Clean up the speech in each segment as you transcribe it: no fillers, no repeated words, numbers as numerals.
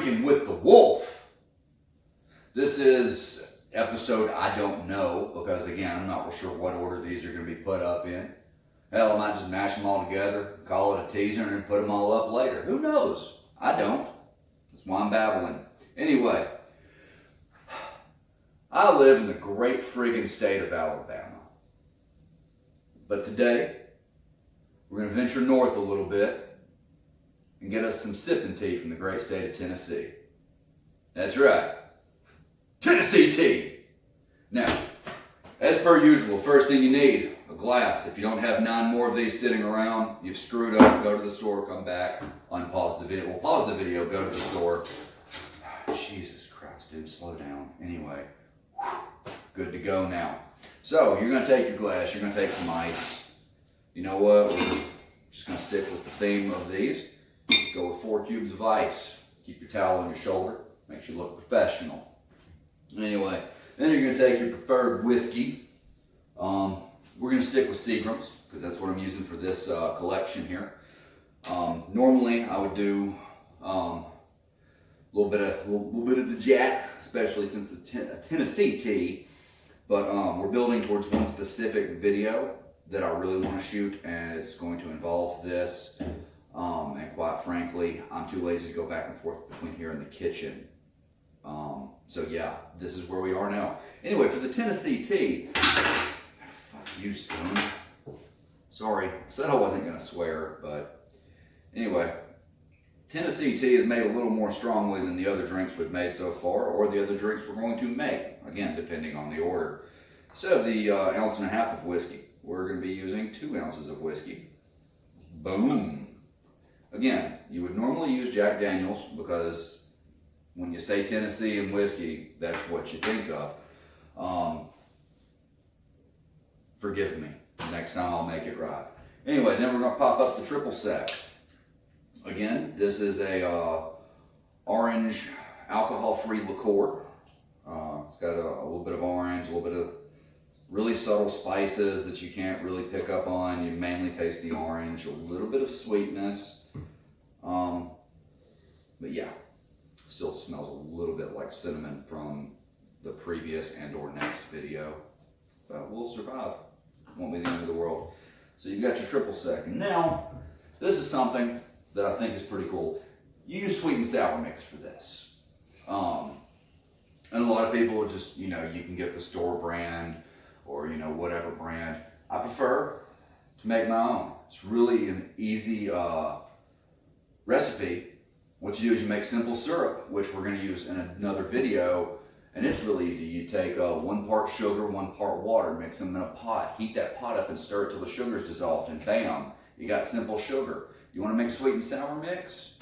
Drinking with the Wolf. This is episode I don't know, because again, I'm not real sure what order these are going to be put up in. Hell, I might just mash them all together, call it a teaser, and then put them all up later. Who knows? I don't. That's why I'm babbling. Anyway, I live in the great friggin' state of Alabama. But today, we're going to venture north a little bit and get us some sipping tea from the great state of Tennessee. That's right. Tennessee tea. Now, as per usual, first thing you need, a glass. If you don't have 9 more of these sitting around, you've screwed up. Go to the store, come back, unpause the video. Well, pause the video, go to the store. Jesus Christ, dude, slow down. Anyway, good to go now. So, you're going to take your glass, you're going to take some ice. You know what? We're just going to stick with the theme of these. Go with 4 cubes of ice. Keep your towel on your shoulder. Makes you look professional. Anyway, then you're going to take your preferred whiskey. We're going to stick with Seagram's because that's what I'm using for this collection here. Normally, I would do a little bit of the Jack, especially since it's Tennessee tea. But we're building towards one specific video that I really want to shoot, and it's going to involve this. And quite frankly, I'm too lazy to go back and forth between here and the kitchen. So yeah, this is where we are now. Anyway, for the Tennessee tea, fuck you, Spoon. Sorry, I said I wasn't going to swear, but anyway, Tennessee tea is made a little more strongly than the other drinks we've made so far, or the other drinks we're going to make, again, depending on the order. Instead of the 1.5 ounces of whiskey, we're going to be using 2 ounces of whiskey. Boom. Again, you would normally use Jack Daniels because when you say Tennessee and whiskey, that's what you think of. Forgive me. Next time I'll make it right. Anyway, then we're going to pop up the triple sec. Again, this is a orange alcohol-free liqueur. It's got a little bit of orange, a little bit of really subtle spices that you can't really pick up on. You mainly taste the orange, a little bit of sweetness. But yeah, still smells a little bit like cinnamon from the previous and or next video. But we'll survive. Won't be the end of the world. So you got your triple sec. And now, this is something that I think is pretty cool. You use sweet and sour mix for this. And a lot of people will just, you can get the store brand or, whatever brand. I prefer to make my own. It's really an easy recipe. What you do is you make simple syrup, which we're going to use in another video, and it's really easy. You take 1 part sugar, 1 part water, mix them in a pot, heat that pot up and stir it till the sugar's dissolved, and bam, you got simple sugar. You want to make sweet and sour mix?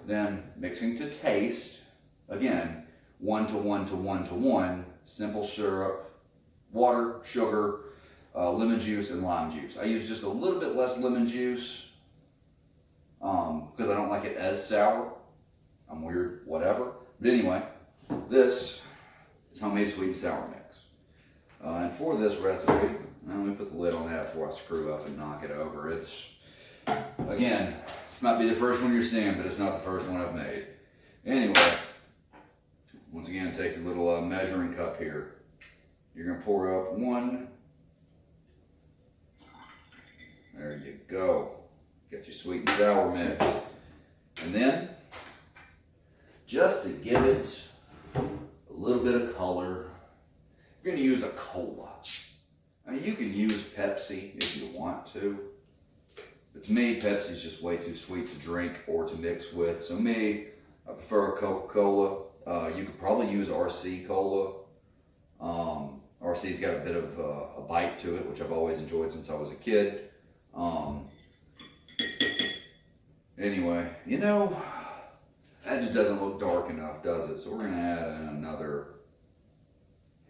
Then mixing to taste, again, 1 to 1 to 1 to 1, simple syrup, water, sugar, lemon juice, and lime juice. I use just a little bit less lemon juice because I don't like it as sour. I'm weird, whatever. But anyway, this is homemade sweet and sour mix. And for this recipe, let me put the lid on that before I screw up and knock it over. It's, again, this might be the first one you're seeing, but it's not the first one I've made. Anyway, once again, take your little measuring cup here. You're going to pour up 1. There you go. Get your sweet and sour mix. And then, just to give it a little bit of color, you're going to use a cola. I mean, you can use Pepsi if you want to. But to me, Pepsi is just way too sweet to drink or to mix with. So me, I prefer a Coca-Cola. You could probably use RC Cola. RC's got a bit of a bite to it, which I've always enjoyed since I was a kid. Anyway, that just doesn't look dark enough, does it? So we're going to add in another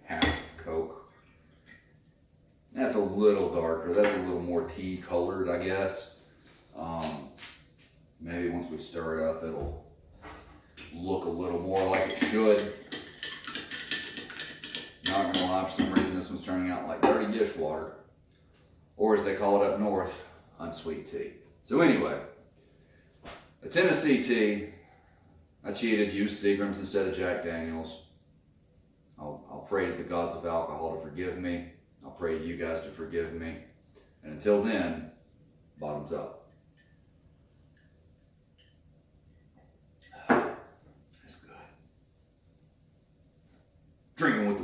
half Coke. That's a little darker. That's a little more tea colored, I guess. Maybe once we stir it up, it'll look a little more like it should. Not gonna lie, for some reason this one's turning out like dirty dishwater. Or as they call it up north, unsweet tea. So anyway, a Tennessee tea, I cheated, used Seagram's instead of Jack Daniels. I'll pray to the gods of alcohol to forgive me. I'll pray to you guys to forgive me. And until then, bottoms up. That's good. Drinking with